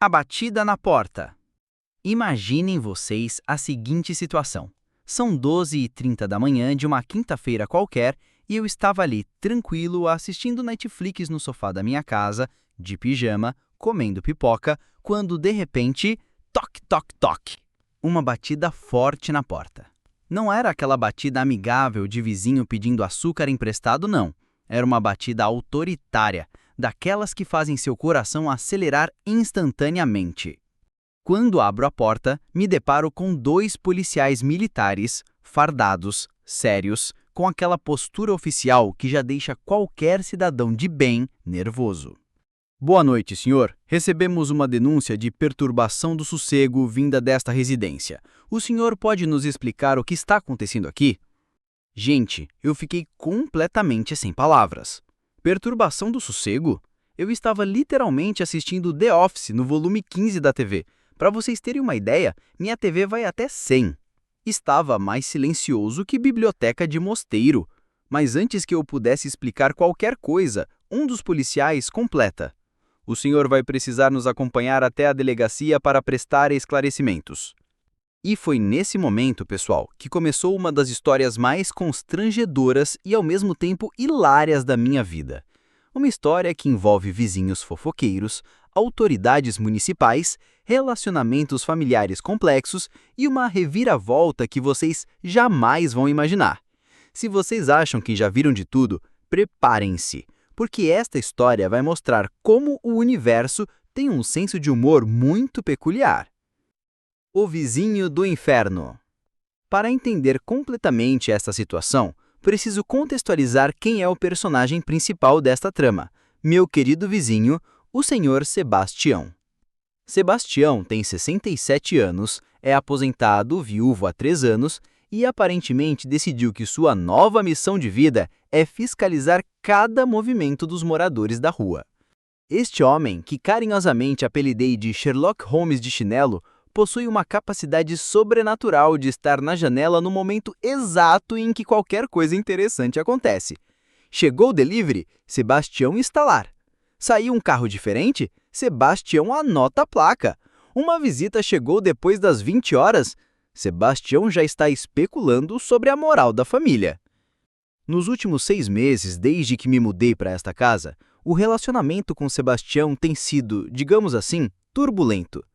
A batida na porta. Imaginem vocês a seguinte situação. São 12h30 da manhã de uma quinta-feira qualquer e eu estava ali, tranquilo, assistindo Netflix no sofá da minha casa, de pijama, comendo pipoca, quando, de repente, toque, toque, toque. Uma batida forte na porta. Não era aquela batida amigável de vizinho pedindo açúcar emprestado, não. Era uma batida autoritária, daquelas que fazem seu coração acelerar instantaneamente. Quando abro a porta, me deparo com 2 policiais militares, fardados, sérios, com aquela postura oficial que já deixa qualquer cidadão de bem nervoso. Boa noite, senhor. Recebemos uma denúncia de perturbação do sossego vinda desta residência. O senhor pode nos explicar o que está acontecendo aqui? Gente, eu fiquei completamente sem palavras. Perturbação do sossego? Eu estava literalmente assistindo The Office no volume 15 da TV. Para vocês terem uma ideia, minha TV vai até 100. Estava mais silencioso que biblioteca de mosteiro. Mas antes que eu pudesse explicar qualquer coisa, um dos policiais completa. O senhor vai precisar nos acompanhar até a delegacia para prestar esclarecimentos. E foi nesse momento, pessoal, que começou uma das histórias mais constrangedoras e ao mesmo tempo hilárias da minha vida. Uma história que envolve vizinhos fofoqueiros, autoridades municipais, relacionamentos familiares complexos e uma reviravolta que vocês jamais vão imaginar. Se vocês acham que já viram de tudo, preparem-se, porque esta história vai mostrar como o universo tem um senso de humor muito peculiar. O vizinho do inferno. Para entender completamente esta situação, preciso contextualizar quem é o personagem principal desta trama, meu querido vizinho, o Sr. Sebastião. Sebastião tem 67 anos, é aposentado, viúvo há 3 anos e aparentemente decidiu que sua nova missão de vida é fiscalizar cada movimento dos moradores da rua. Este homem, que carinhosamente apelidei de Sherlock Holmes de chinelo, possui uma capacidade sobrenatural de estar na janela no momento exato em que qualquer coisa interessante acontece. Chegou o delivery, Sebastião instalar. Saiu um carro diferente, Sebastião anota a placa. Uma visita chegou depois das 20 horas, Sebastião já está especulando sobre a moral da família. Nos últimos 6 meses, desde que me mudei para esta casa, o relacionamento com Sebastião tem sido, digamos assim, turbulento.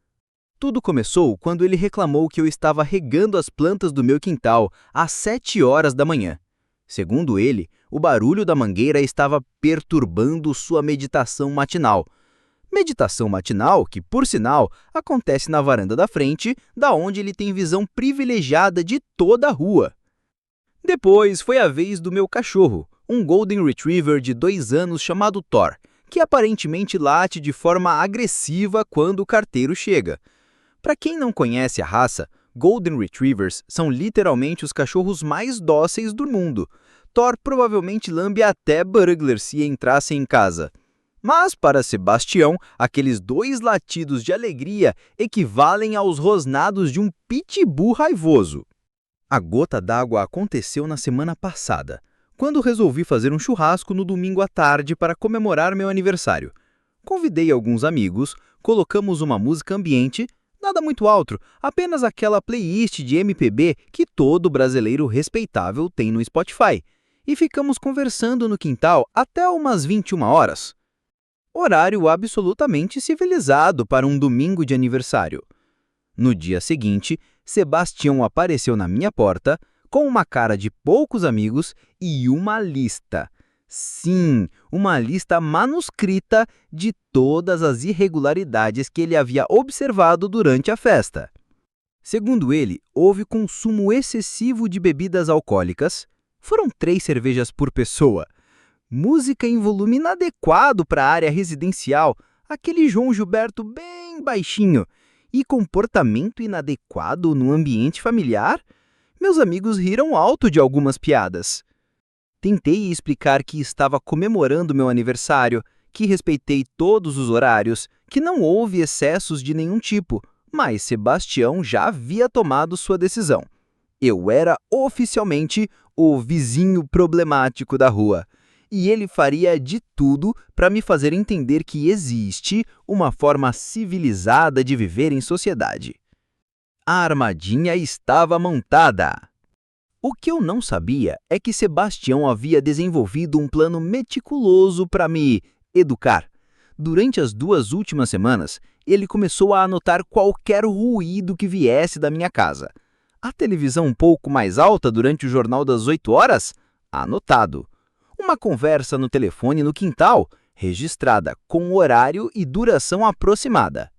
Tudo começou quando ele reclamou que eu estava regando as plantas do meu quintal às 7 horas da manhã. Segundo ele, o barulho da mangueira estava perturbando sua meditação matinal. Meditação matinal que, por sinal, acontece na varanda da frente, da onde ele tem visão privilegiada de toda a rua. Depois foi a vez do meu cachorro, um Golden Retriever de 2 anos chamado Thor, que aparentemente late de forma agressiva quando o carteiro chega. Para quem não conhece a raça, Golden Retrievers são literalmente os cachorros mais dóceis do mundo. Thor provavelmente lambe até burglars se entrassem em casa. Mas para Sebastião, aqueles 2 latidos de alegria equivalem aos rosnados de um pitbull raivoso. A gota d'água aconteceu na semana passada, quando resolvi fazer um churrasco no domingo à tarde para comemorar meu aniversário. Convidei alguns amigos, colocamos uma música ambiente, nada muito alto, apenas aquela playlist de MPB que todo brasileiro respeitável tem no Spotify, e ficamos conversando no quintal até umas 21 horas. Horário absolutamente civilizado para um domingo de aniversário. No dia seguinte, Sebastião apareceu na minha porta com uma cara de poucos amigos e uma lista. Sim, uma lista manuscrita de todas as irregularidades que ele havia observado durante a festa. Segundo ele, houve consumo excessivo de bebidas alcoólicas, foram 3 cervejas por pessoa, música em volume inadequado para a área residencial, aquele João Gilberto bem baixinho, e comportamento inadequado no ambiente familiar? Meus amigos riram alto de algumas piadas. Tentei explicar que estava comemorando meu aniversário, que respeitei todos os horários, que não houve excessos de nenhum tipo, mas Sebastião já havia tomado sua decisão. Eu era oficialmente o vizinho problemático da rua. e ele faria de tudo para me fazer entender que existe uma forma civilizada de viver em sociedade. A armadilha estava montada. O que eu não sabia é que Sebastião havia desenvolvido um plano meticuloso para me educar. Durante as 2 últimas semanas, ele começou a anotar qualquer ruído que viesse da minha casa. A televisão um pouco mais alta durante o jornal das 8 horas? Anotado. Uma conversa no telefone no quintal? Registrada, com horário e duração aproximada.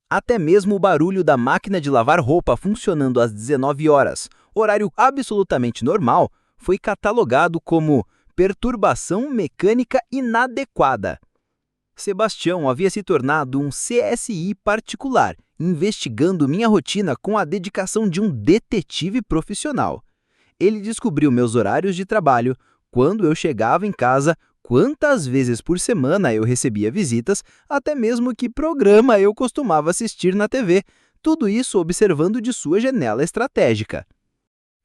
Até mesmo o barulho da máquina de lavar roupa funcionando às 19 horas, horário absolutamente normal, foi catalogado como perturbação mecânica inadequada. Sebastião havia se tornado um CSI particular, investigando minha rotina com a dedicação de um detetive profissional. Ele descobriu meus horários de trabalho, quando eu chegava em casa, quantas vezes por semana eu recebia visitas, até mesmo que programa eu costumava assistir na TV, tudo isso observando de sua janela estratégica.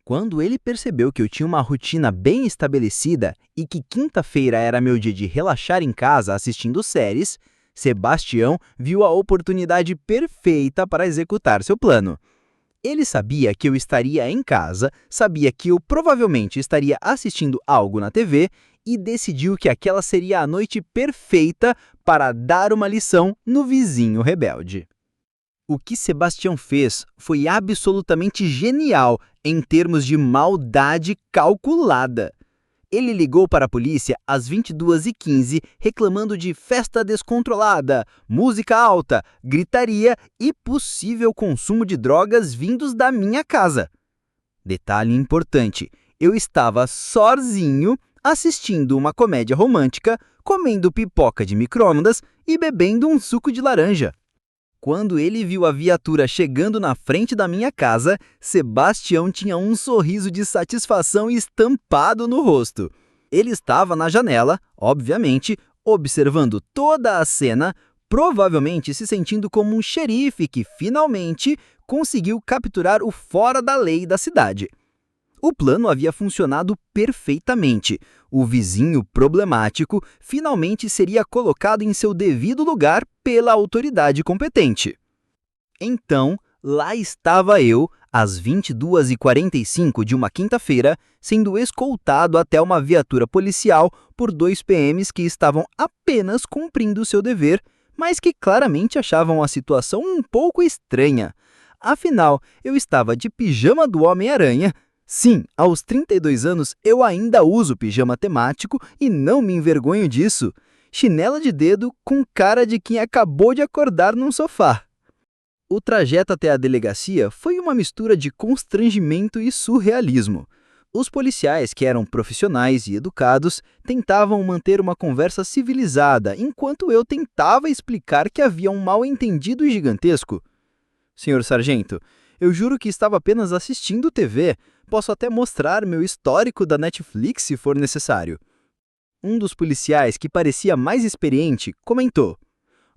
Quando ele percebeu que eu tinha uma rotina bem estabelecida e que quinta-feira era meu dia de relaxar em casa assistindo séries, Sebastião viu a oportunidade perfeita para executar seu plano. Ele sabia que eu estaria em casa, sabia que eu provavelmente estaria assistindo algo na TV e decidiu que aquela seria a noite perfeita para dar uma lição no vizinho rebelde. O que Sebastião fez foi absolutamente genial em termos de maldade calculada. Ele ligou para a polícia às 22h15 reclamando de festa descontrolada, música alta, gritaria e possível consumo de drogas vindos da minha casa. Detalhe importante, eu estava sozinho assistindo uma comédia romântica, comendo pipoca de micro-ondas e bebendo um suco de laranja. Quando ele viu a viatura chegando na frente da minha casa, Sebastião tinha um sorriso de satisfação estampado no rosto. Ele estava na janela, obviamente, observando toda a cena, provavelmente se sentindo como um xerife que finalmente conseguiu capturar o fora da lei da cidade. O plano havia funcionado perfeitamente. O vizinho problemático finalmente seria colocado em seu devido lugar pela autoridade competente. Então, lá estava eu, às 22h45 de uma quinta-feira, sendo escoltado até uma viatura policial por 2 PMs que estavam apenas cumprindo seu dever, mas que claramente achavam a situação um pouco estranha. Afinal, eu estava de pijama do Homem-Aranha. Sim, aos 32 anos eu ainda uso pijama temático e não me envergonho disso. Chinela de dedo com cara de quem acabou de acordar num sofá. O trajeto até a delegacia foi uma mistura de constrangimento e surrealismo. Os policiais, que eram profissionais e educados, tentavam manter uma conversa civilizada, enquanto eu tentava explicar que havia um mal-entendido gigantesco. Senhor sargento, eu juro que estava apenas assistindo TV. Posso até mostrar meu histórico da Netflix se for necessário. Um dos policiais, que parecia mais experiente, comentou: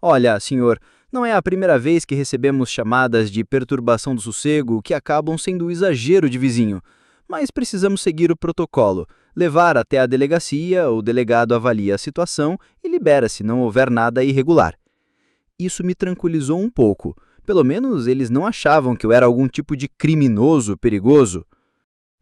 Olha, senhor, não é a primeira vez que recebemos chamadas de perturbação do sossego que acabam sendo um exagero de vizinho. Mas precisamos seguir o protocolo, levar até a delegacia, o delegado avalia a situação e libera se não houver nada irregular. Isso me tranquilizou um pouco. Pelo menos eles não achavam que eu era algum tipo de criminoso perigoso.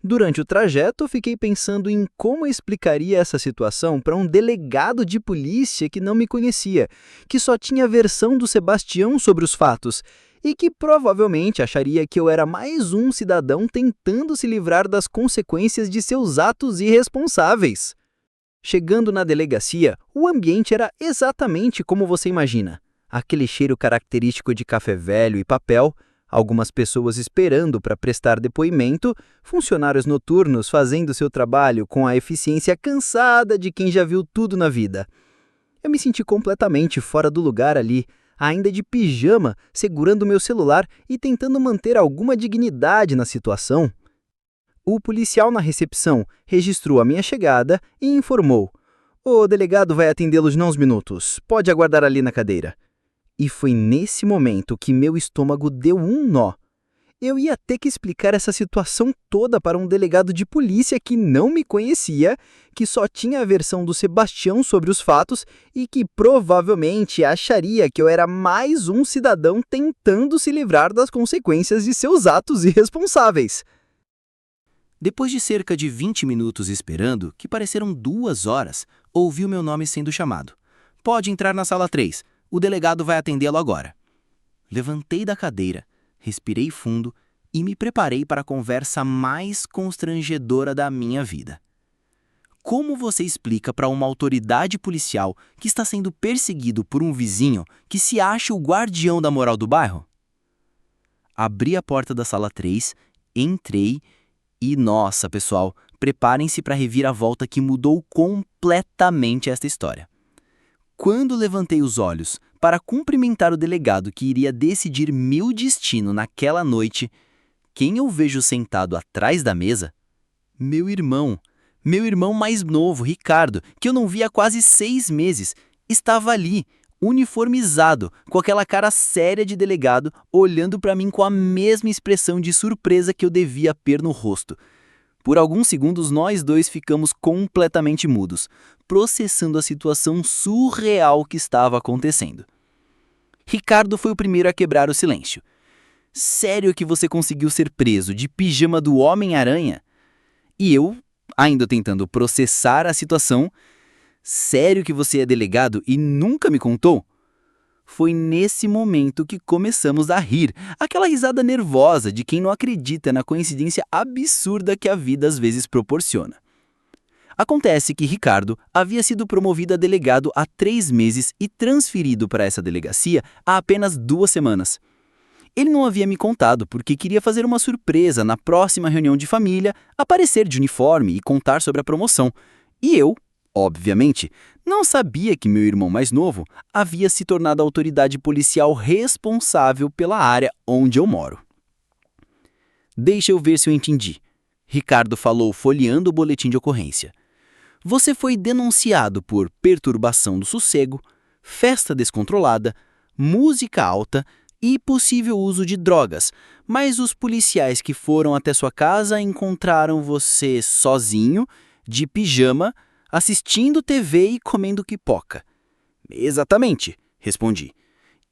Durante o trajeto, fiquei pensando em como eu explicaria essa situação para um delegado de polícia que não me conhecia, que só tinha a versão do Sebastião sobre os fatos e que provavelmente acharia que eu era mais um cidadão tentando se livrar das consequências de seus atos irresponsáveis. Chegando na delegacia, o ambiente era exatamente como você imagina. Aquele cheiro característico de café velho e papel, algumas pessoas esperando para prestar depoimento, funcionários noturnos fazendo seu trabalho com a eficiência cansada de quem já viu tudo na vida. Eu me senti completamente fora do lugar ali, ainda de pijama, segurando meu celular e tentando manter alguma dignidade na situação. O policial na recepção registrou a minha chegada e informou: "O delegado vai atendê-los em uns minutos. Pode aguardar ali na cadeira." E foi nesse momento que meu estômago deu um nó. Eu ia ter que explicar essa situação toda para um delegado de polícia que não me conhecia, que só tinha a versão do Sebastião sobre os fatos e que provavelmente acharia que eu era mais um cidadão tentando se livrar das consequências de seus atos irresponsáveis. Depois de cerca de 20 minutos esperando, que pareceram 2 horas, ouvi o meu nome sendo chamado. Pode entrar na sala 3. O delegado vai atendê-lo agora. Levantei da cadeira, respirei fundo e me preparei para a conversa mais constrangedora da minha vida. Como você explica para uma autoridade policial que está sendo perseguido por um vizinho que se acha o guardião da moral do bairro? Abri a porta da sala 3, entrei e, nossa, pessoal, preparem-se para a reviravolta que mudou completamente esta história. Quando levantei os olhos para cumprimentar o delegado que iria decidir meu destino naquela noite, quem eu vejo sentado atrás da mesa? Meu irmão mais novo, Ricardo, que eu não via há quase 6 meses, estava ali, uniformizado, com aquela cara séria de delegado, olhando para mim com a mesma expressão de surpresa que eu devia ter no rosto. Por alguns segundos, nós dois ficamos completamente mudos, processando a situação surreal que estava acontecendo. Ricardo foi o primeiro a quebrar o silêncio. Sério que você conseguiu ser preso de pijama do Homem-Aranha? E eu, ainda tentando processar a situação, sério que você é delegado e nunca me contou? Foi nesse momento que começamos a rir, aquela risada nervosa de quem não acredita na coincidência absurda que a vida às vezes proporciona. Acontece que Ricardo havia sido promovido a delegado há 3 meses e transferido para essa delegacia há apenas 2 semanas. Ele não havia me contado porque queria fazer uma surpresa na próxima reunião de família, aparecer de uniforme e contar sobre a promoção. E eu, obviamente, não sabia que meu irmão mais novo havia se tornado a autoridade policial responsável pela área onde eu moro. Deixa eu ver se eu entendi. Ricardo falou folheando o boletim de ocorrência. Você foi denunciado por perturbação do sossego, festa descontrolada, música alta e possível uso de drogas, mas os policiais que foram até sua casa encontraram você sozinho, de pijama, assistindo TV e comendo pipoca. Exatamente, respondi.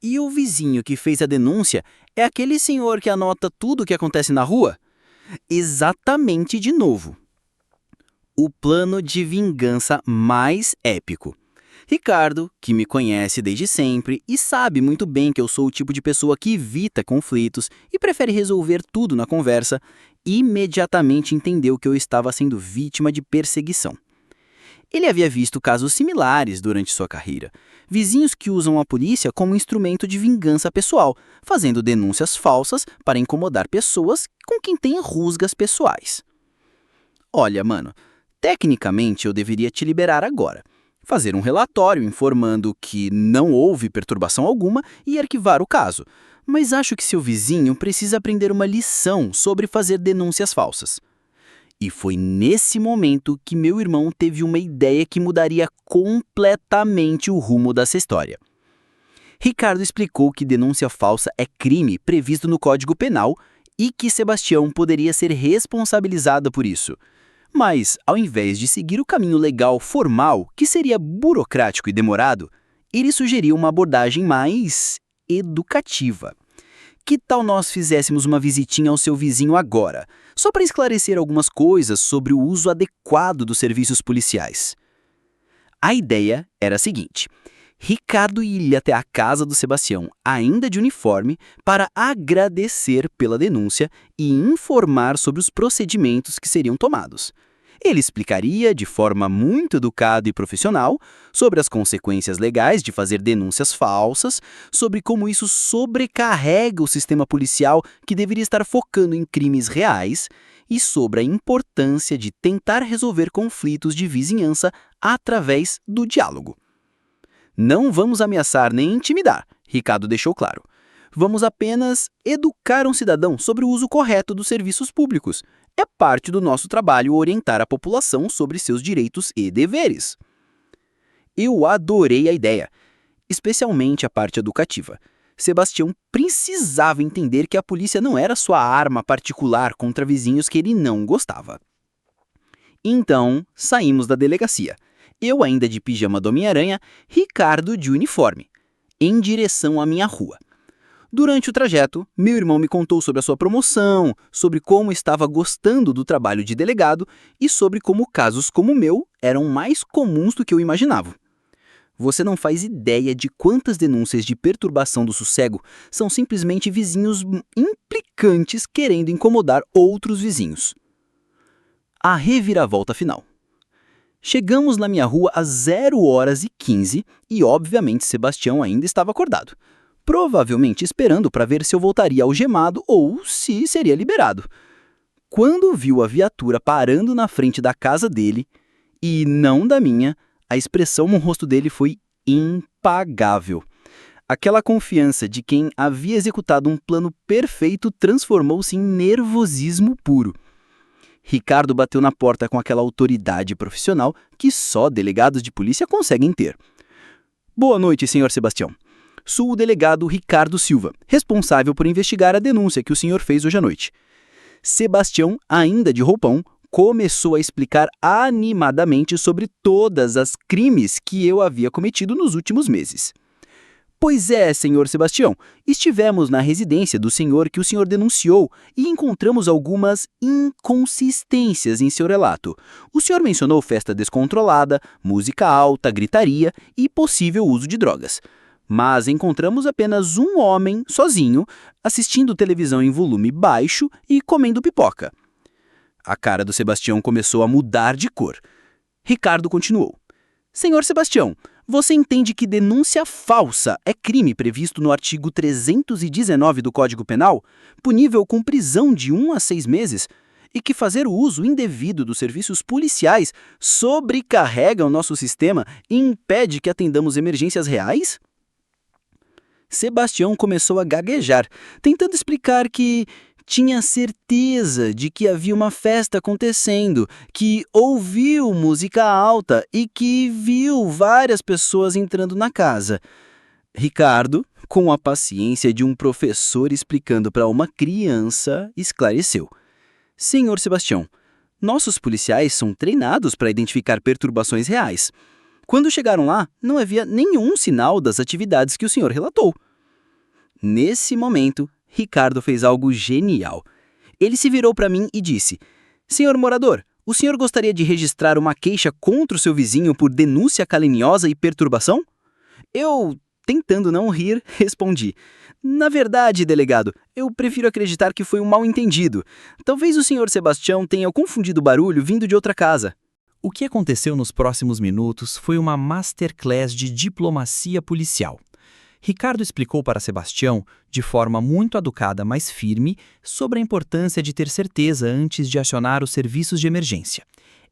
E o vizinho que fez a denúncia é aquele senhor que anota tudo o que acontece na rua? Exatamente de novo. O plano de vingança mais épico. Ricardo, que me conhece desde sempre e sabe muito bem que eu sou o tipo de pessoa que evita conflitos e prefere resolver tudo na conversa, imediatamente entendeu que eu estava sendo vítima de perseguição. Ele havia visto casos similares durante sua carreira. Vizinhos que usam a polícia como instrumento de vingança pessoal, fazendo denúncias falsas para incomodar pessoas com quem têm rusgas pessoais. Olha, mano, tecnicamente eu deveria te liberar agora. Fazer um relatório informando que não houve perturbação alguma e arquivar o caso. Mas acho que seu vizinho precisa aprender uma lição sobre fazer denúncias falsas. E foi nesse momento que meu irmão teve uma ideia que mudaria completamente o rumo dessa história. Ricardo explicou que denúncia falsa é crime previsto no Código Penal e que Sebastião poderia ser responsabilizado por isso. Mas, ao invés de seguir o caminho legal formal, que seria burocrático e demorado, ele sugeriu uma abordagem mais educativa. Que tal nós fizéssemos uma visitinha ao seu vizinho agora, só para esclarecer algumas coisas sobre o uso adequado dos serviços policiais? A ideia era a seguinte: Ricardo ia até a casa do Sebastião, ainda de uniforme, para agradecer pela denúncia e informar sobre os procedimentos que seriam tomados. Ele explicaria, de forma muito educada e profissional, sobre as consequências legais de fazer denúncias falsas, sobre como isso sobrecarrega o sistema policial que deveria estar focando em crimes reais e sobre a importância de tentar resolver conflitos de vizinhança através do diálogo. Não vamos ameaçar nem intimidar, Ricardo deixou claro. Vamos apenas educar um cidadão sobre o uso correto dos serviços públicos. É parte do nosso trabalho orientar a população sobre seus direitos e deveres. Eu adorei a ideia, especialmente a parte educativa. Sebastião precisava entender que a polícia não era sua arma particular contra vizinhos que ele não gostava. Então, saímos da delegacia. Eu ainda de pijama do Homem-Aranha, Ricardo de uniforme, em direção à minha rua. Durante o trajeto, meu irmão me contou sobre a sua promoção, sobre como estava gostando do trabalho de delegado e sobre como casos como o meu eram mais comuns do que eu imaginava. Você não faz ideia de quantas denúncias de perturbação do sossego são simplesmente vizinhos implicantes querendo incomodar outros vizinhos. A reviravolta final. Chegamos na minha rua às 0h15 e, obviamente, Sebastião ainda estava acordado, provavelmente esperando para ver se eu voltaria algemado ou se seria liberado. Quando viu a viatura parando na frente da casa dele, e não da minha, a expressão no rosto dele foi impagável. Aquela confiança de quem havia executado um plano perfeito transformou-se em nervosismo puro. Ricardo bateu na porta com aquela autoridade profissional que só delegados de polícia conseguem ter. Boa noite, senhor Sebastião. Sou o delegado Ricardo Silva, responsável por investigar a denúncia que o senhor fez hoje à noite. Sebastião, ainda de roupão, começou a explicar animadamente sobre todas as crimes que eu havia cometido nos últimos meses. Pois é, senhor Sebastião, estivemos na residência do senhor que o senhor denunciou e encontramos algumas inconsistências em seu relato. O senhor mencionou festa descontrolada, música alta, gritaria e possível uso de drogas. Mas encontramos apenas um homem, sozinho, assistindo televisão em volume baixo e comendo pipoca. A cara do Sebastião começou a mudar de cor. Ricardo continuou. Senhor Sebastião, você entende que denúncia falsa é crime previsto no artigo 319 do Código Penal, punível com prisão de 1 a 6 meses, e que fazer o uso indevido dos serviços policiais sobrecarrega o nosso sistema e impede que atendamos emergências reais? Sebastião começou a gaguejar, tentando explicar que tinha certeza de que havia uma festa acontecendo, que ouviu música alta e que viu várias pessoas entrando na casa. Ricardo, com a paciência de um professor explicando para uma criança, esclareceu. Senhor Sebastião, nossos policiais são treinados para identificar perturbações reais. Quando chegaram lá, não havia nenhum sinal das atividades que o senhor relatou. Nesse momento, Ricardo fez algo genial. Ele se virou para mim e disse, senhor morador, o senhor gostaria de registrar uma queixa contra o seu vizinho por denúncia caluniosa e perturbação? Eu, tentando não rir, respondi, na verdade, delegado, eu prefiro acreditar que foi um mal-entendido. Talvez o senhor Sebastião tenha confundido o barulho vindo de outra casa. O que aconteceu nos próximos minutos foi uma masterclass de diplomacia policial. Ricardo explicou para Sebastião, de forma muito educada, mas firme, sobre a importância de ter certeza antes de acionar os serviços de emergência.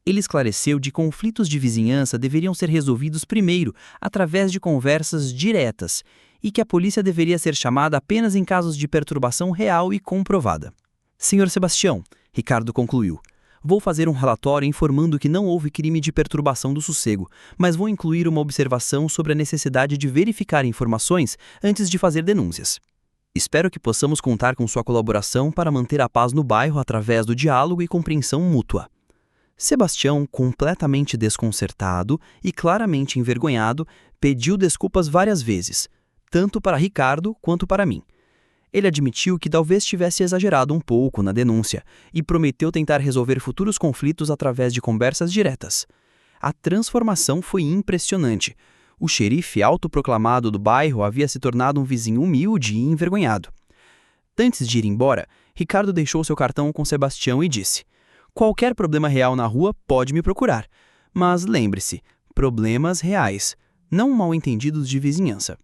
Ele esclareceu de que conflitos de vizinhança deveriam ser resolvidos primeiro, através de conversas diretas, e que a polícia deveria ser chamada apenas em casos de perturbação real e comprovada. Senhor Sebastião, Ricardo concluiu, vou fazer um relatório informando que não houve crime de perturbação do sossego, mas vou incluir uma observação sobre a necessidade de verificar informações antes de fazer denúncias. Espero que possamos contar com sua colaboração para manter a paz no bairro através do diálogo e compreensão mútua. Sebastião, completamente desconcertado e claramente envergonhado, pediu desculpas várias vezes, tanto para Ricardo quanto para mim. Ele admitiu que talvez tivesse exagerado um pouco na denúncia e prometeu tentar resolver futuros conflitos através de conversas diretas. A transformação foi impressionante. O xerife autoproclamado do bairro havia se tornado um vizinho humilde e envergonhado. Antes de ir embora, Ricardo deixou seu cartão com Sebastião e disse: qualquer problema real na rua pode me procurar, mas lembre-se, problemas reais, não mal-entendidos de vizinhança.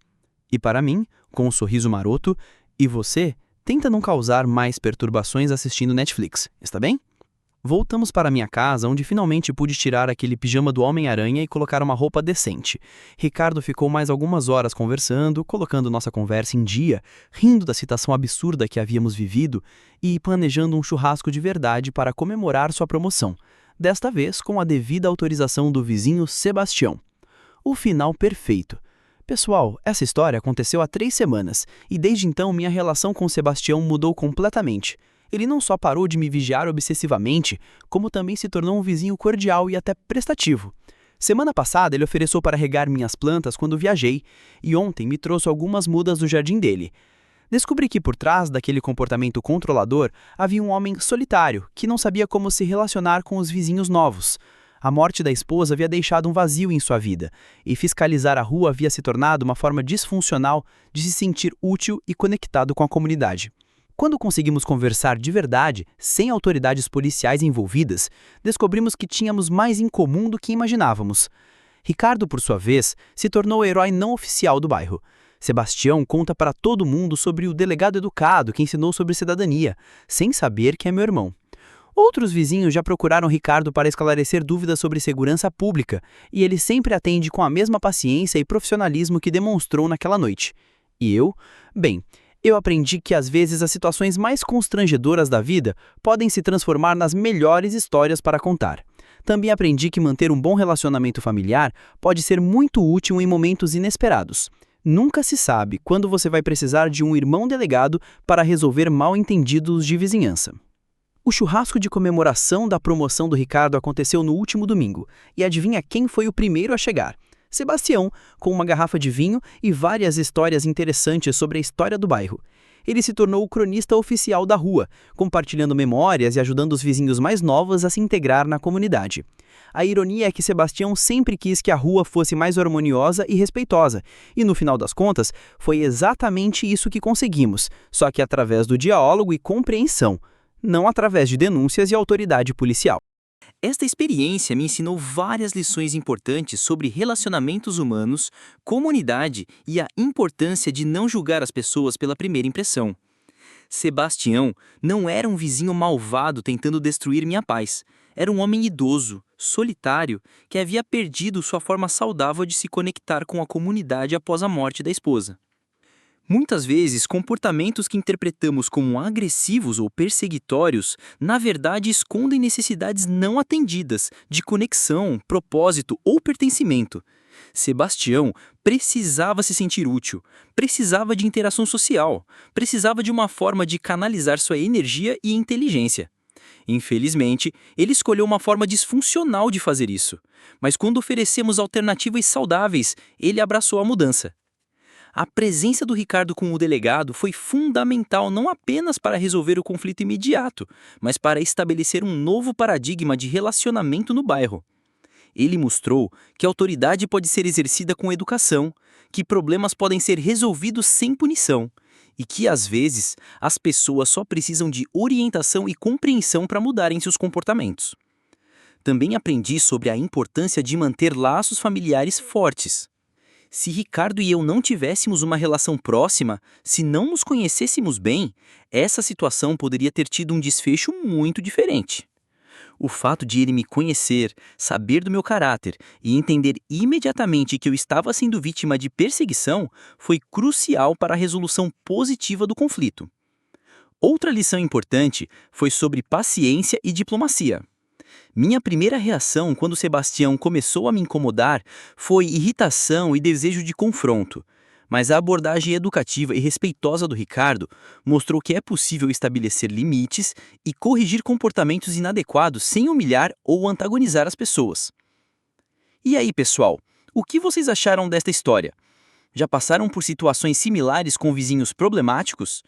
E para mim, com um sorriso maroto, e você, tenta não causar mais perturbações assistindo Netflix, está bem? Voltamos para minha casa, onde finalmente pude tirar aquele pijama do Homem-Aranha e colocar uma roupa decente. Ricardo ficou mais algumas horas conversando, colocando nossa conversa em dia, rindo da situação absurda que havíamos vivido e planejando um churrasco de verdade para comemorar sua promoção, desta vez com a devida autorização do vizinho Sebastião. O final perfeito. Pessoal, essa história aconteceu há 3 semanas, e desde então minha relação com Sebastião mudou completamente. Ele não só parou de me vigiar obsessivamente, como também se tornou um vizinho cordial e até prestativo. Semana passada ele ofereceu para regar minhas plantas quando viajei, e ontem me trouxe algumas mudas do jardim dele. Descobri que por trás daquele comportamento controlador havia um homem solitário que não sabia como se relacionar com os vizinhos novos. A morte da esposa havia deixado um vazio em sua vida, e fiscalizar a rua havia se tornado uma forma disfuncional de se sentir útil e conectado com a comunidade. Quando conseguimos conversar de verdade, sem autoridades policiais envolvidas, descobrimos que tínhamos mais em comum do que imaginávamos. Ricardo, por sua vez, se tornou o herói não oficial do bairro. Sebastião conta para todo mundo sobre o delegado educado que ensinou sobre cidadania, sem saber que é meu irmão. Outros vizinhos já procuraram Ricardo para esclarecer dúvidas sobre segurança pública, e ele sempre atende com a mesma paciência e profissionalismo que demonstrou naquela noite. E eu? Bem, eu aprendi que às vezes as situações mais constrangedoras da vida podem se transformar nas melhores histórias para contar. Também aprendi que manter um bom relacionamento familiar pode ser muito útil em momentos inesperados. Nunca se sabe quando você vai precisar de um irmão delegado para resolver mal-entendidos de vizinhança. O churrasco de comemoração da promoção do Ricardo aconteceu no último domingo, e adivinha quem foi o primeiro a chegar? Sebastião, com uma garrafa de vinho e várias histórias interessantes sobre a história do bairro. Ele se tornou o cronista oficial da rua, compartilhando memórias e ajudando os vizinhos mais novos a se integrar na comunidade. A ironia é que Sebastião sempre quis que a rua fosse mais harmoniosa e respeitosa, e no final das contas, foi exatamente isso que conseguimos, só que através do diálogo e compreensão, não através de denúncias e autoridade policial. Esta experiência me ensinou várias lições importantes sobre relacionamentos humanos, comunidade e a importância de não julgar as pessoas pela primeira impressão. Sebastião não era um vizinho malvado tentando destruir minha paz. Era um homem idoso, solitário, que havia perdido sua forma saudável de se conectar com a comunidade após a morte da esposa. Muitas vezes, comportamentos que interpretamos como agressivos ou perseguitórios, na verdade escondem necessidades não atendidas, de conexão, propósito ou pertencimento. Sebastião precisava se sentir útil, precisava de interação social, precisava de uma forma de canalizar sua energia e inteligência. Infelizmente, ele escolheu uma forma disfuncional de fazer isso, mas quando oferecemos alternativas saudáveis, ele abraçou a mudança. A presença do Ricardo com o delegado foi fundamental não apenas para resolver o conflito imediato, mas para estabelecer um novo paradigma de relacionamento no bairro. Ele mostrou que a autoridade pode ser exercida com educação, que problemas podem ser resolvidos sem punição e que, às vezes, as pessoas só precisam de orientação e compreensão para mudarem seus comportamentos. Também aprendi sobre a importância de manter laços familiares fortes. Se Ricardo e eu não tivéssemos uma relação próxima, se não nos conhecêssemos bem, essa situação poderia ter tido um desfecho muito diferente. O fato de ele me conhecer, saber do meu caráter e entender imediatamente que eu estava sendo vítima de perseguição foi crucial para a resolução positiva do conflito. Outra lição importante foi sobre paciência e diplomacia. Minha primeira reação quando Sebastião começou a me incomodar foi irritação e desejo de confronto, mas a abordagem educativa e respeitosa do Ricardo mostrou que é possível estabelecer limites e corrigir comportamentos inadequados sem humilhar ou antagonizar as pessoas. E aí, pessoal, o que vocês acharam desta história? Já passaram por situações similares com vizinhos problemáticos?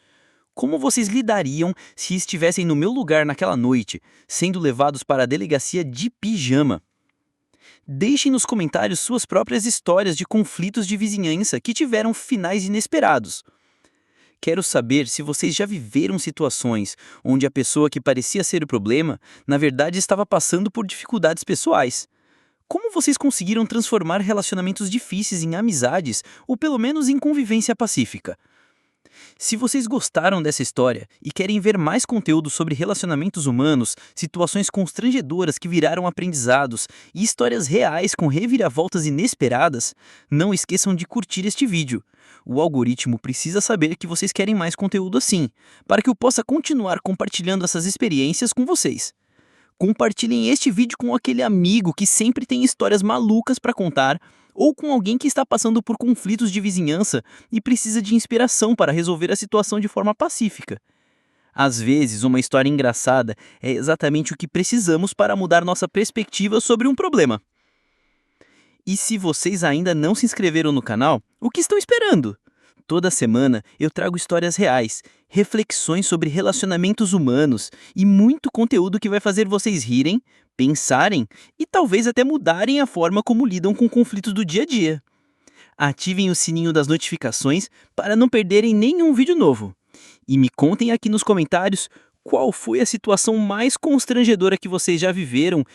Como vocês lidariam se estivessem no meu lugar naquela noite, sendo levados para a delegacia de pijama? Deixem nos comentários suas próprias histórias de conflitos de vizinhança que tiveram finais inesperados. Quero saber se vocês já viveram situações onde a pessoa que parecia ser o problema, na verdade estava passando por dificuldades pessoais. Como vocês conseguiram transformar relacionamentos difíceis em amizades ou pelo menos em convivência pacífica? Se vocês gostaram dessa história e querem ver mais conteúdo sobre relacionamentos humanos, situações constrangedoras que viraram aprendizados e histórias reais com reviravoltas inesperadas, não esqueçam de curtir este vídeo. O algoritmo precisa saber que vocês querem mais conteúdo assim, para que eu possa continuar compartilhando essas experiências com vocês. Compartilhem este vídeo com aquele amigo que sempre tem histórias malucas para contar, ou com alguém que está passando por conflitos de vizinhança e precisa de inspiração para resolver a situação de forma pacífica. Às vezes, uma história engraçada é exatamente o que precisamos para mudar nossa perspectiva sobre um problema. E se vocês ainda não se inscreveram no canal, o que estão esperando? Toda semana eu trago histórias reais, reflexões sobre relacionamentos humanos e muito conteúdo que vai fazer vocês rirem, pensarem e talvez até mudarem a forma como lidam com conflitos do dia a dia. Ativem o sininho das notificações para não perderem nenhum vídeo novo. E me contem aqui nos comentários qual foi a situação mais constrangedora que vocês já viveram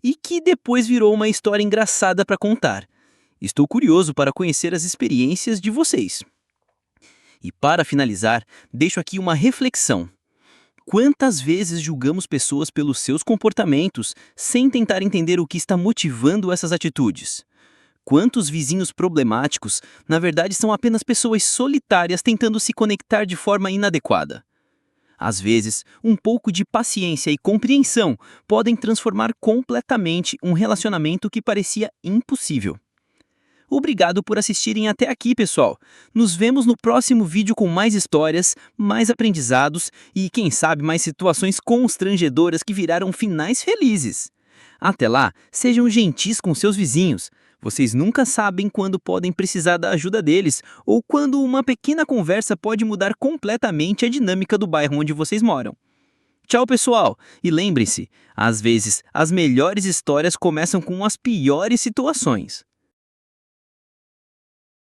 e que depois virou uma história engraçada para contar. Estou curioso para conhecer as experiências de vocês. E para finalizar, deixo aqui uma reflexão. Quantas vezes julgamos pessoas pelos seus comportamentos sem tentar entender o que está motivando essas atitudes? Quantos vizinhos problemáticos, na verdade, são apenas pessoas solitárias tentando se conectar de forma inadequada? Às vezes, um pouco de paciência e compreensão podem transformar completamente um relacionamento que parecia impossível. Obrigado por assistirem até aqui, pessoal. Nos vemos no próximo vídeo com mais histórias, mais aprendizados e, quem sabe, mais situações constrangedoras que viraram finais felizes. Até lá, sejam gentis com seus vizinhos. Vocês nunca sabem quando podem precisar da ajuda deles ou quando uma pequena conversa pode mudar completamente a dinâmica do bairro onde vocês moram. Tchau, pessoal! E lembrem-se, às vezes, as melhores histórias começam com as piores situações.